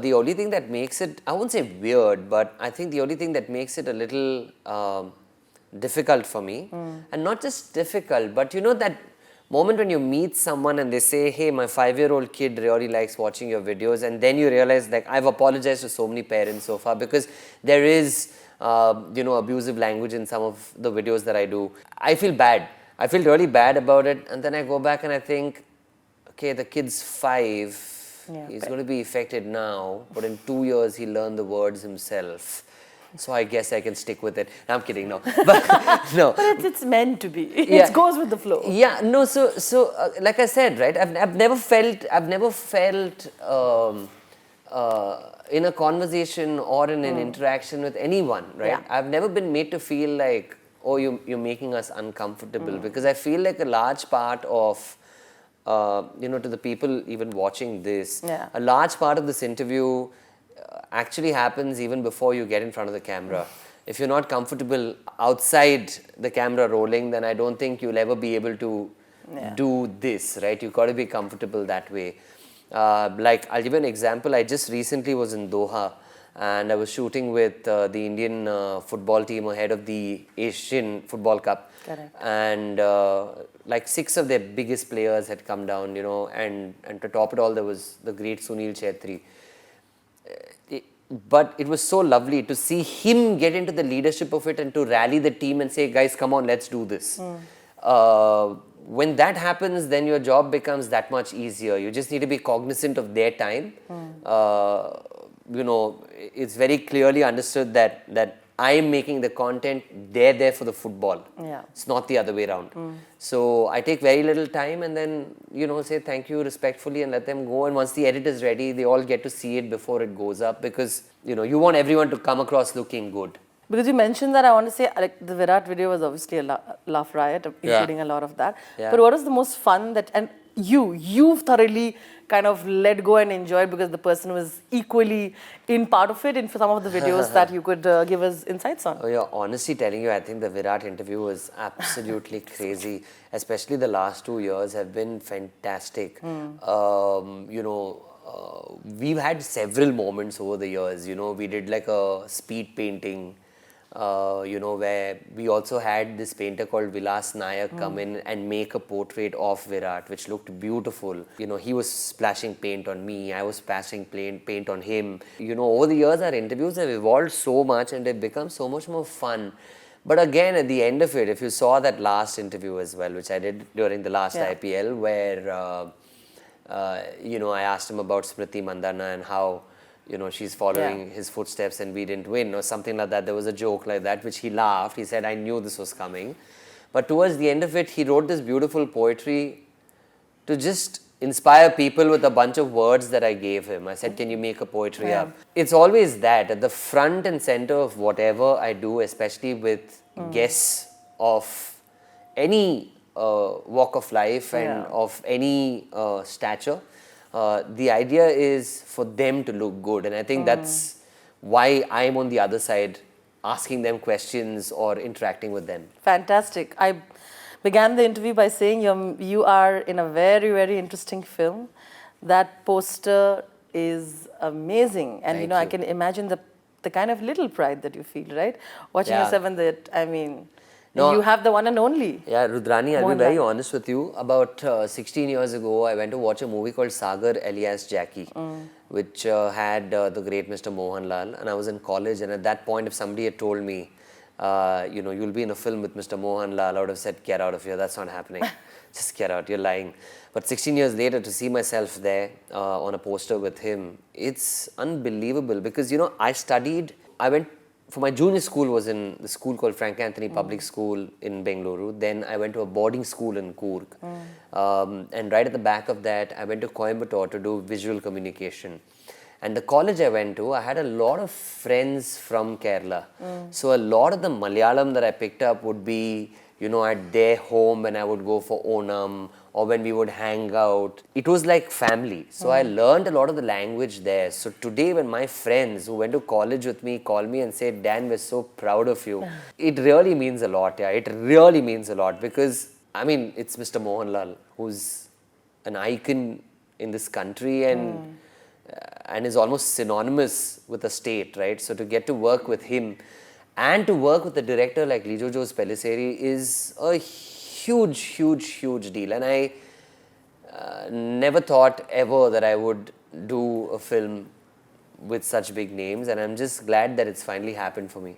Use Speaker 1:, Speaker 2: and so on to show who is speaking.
Speaker 1: The only thing that makes it, I won't say weird, but I think the only thing that makes it a little difficult for me, and not just difficult, but you know that moment when you meet someone and they say, hey, my 5-year-old kid really likes watching your videos, and then you realize, like, I've apologized to so many parents so far because there is, abusive language in some of the videos that I do. I feel bad. I feel really bad about it, and then I go back and I think, okay, the kid's 5. He's going to be affected now, but in 2 years he'll learn the words himself. So I guess I can stick with it. No, I'm kidding, no. But no.
Speaker 2: But it's meant to be. It goes with the flow.
Speaker 1: Yeah, no. So like I said, right? I've never felt in a conversation or in an interaction with anyone, right?
Speaker 2: Yeah.
Speaker 1: I've never been made to feel like, oh, you're making us uncomfortable, because I feel like a large part of to the people even watching this, a large part of this interview actually happens even before you get in front of the camera. If you're not comfortable outside the camera rolling, then I don't think you'll ever be able to do this, right? You've got to be comfortable that way. Like, I'll give you an example. I just recently was in Doha, and I was shooting with the Indian football team ahead of the Asian Football Cup.
Speaker 2: Correct.
Speaker 1: And like 6 of their biggest players had come down, and to top it all, there was the great Sunil Chhetri. But it was so lovely to see him get into the leadership of it and to rally the team and say, guys, come on, let's do this. When that happens, then your job becomes that much easier. You just need to be cognizant of their time. It's very clearly understood that I am making the content, they're there for the football.
Speaker 2: Yeah.
Speaker 1: It's not the other way around. So I take very little time and then, say thank you respectfully and let them go. And once the edit is ready, they all get to see it before it goes up, because, you want everyone to come across looking good.
Speaker 2: Because you mentioned that, I want to say, like, the Virat video was obviously a laugh riot, including a lot of that.
Speaker 1: Yeah.
Speaker 2: But what was the most fun that, and you've thoroughly kind of let go and enjoyed, because the person was equally in part of it in some of the videos that you could give us insights on?
Speaker 1: Oh, yeah, honestly telling you, I think the Virat interview was absolutely crazy. Especially the last 2 years have been fantastic. We've had several moments over the years. We did like a speed painting, where we also had this painter called Vilas Nayak come in and make a portrait of Virat, which looked beautiful. He was splashing paint on me, I was splashing paint on him. Over the years, our interviews have evolved so much and they've become so much more fun. But again, at the end of it, if you saw that last interview as well, which I did during the last IPL, where, I asked him about Smriti Mandhana and how, she's following his footsteps and we didn't win or something like that. There was a joke like that, which he laughed. He said, I knew this was coming. But towards the end of it, he wrote this beautiful poetry to just inspire people with a bunch of words that I gave him. I said, can you make a poetry up? It's always that at the front and center of whatever I do, especially with guests of any walk of life and of any stature. The idea is for them to look good, and I think that's why I'm on the other side asking them questions or interacting with them.
Speaker 2: Fantastic. I began the interview by saying you are in a very, very interesting film. That poster is amazing, and
Speaker 1: Thank you.
Speaker 2: I can imagine the kind of little pride that you feel, right? Watching yourself in that, I mean, you have the one and only.
Speaker 1: Yeah, Rudrani, I'll be very honest with you. About 16 years ago, I went to watch a movie called Sagar alias Jackie, which had the great Mr. Mohanlal. And I was in college, and at that point, if somebody had told me, you'll be in a film with Mr. Mohanlal, I would have said, get out of here, that's not happening. Just get out, you're lying. But 16 years later, to see myself there on a poster with him, it's unbelievable because, I went, for my junior school was in the school called Frank Anthony Public School in Bengaluru. Then I went to a boarding school in Coorg. And right at the back of that, I went to Coimbatore to do visual communication. And the college I went to, I had a lot of friends from Kerala. So a lot of the Malayalam that I picked up would be, at their home when I would go for Onam or when we would hang out. It was like family. So I learned a lot of the language there. So today when my friends who went to college with me call me and say, Dan, we're so proud of you. It really means a lot. Yeah, it really means a lot because, it's Mr. Mohanlal who's an icon in this country and and is almost synonymous with a state, right? So to get to work with him and to work with a director like Lijo Jose Pellissieri is a huge, huge, huge deal. And I never thought ever that I would do a film with such big names, and I'm just glad that it's finally happened for me.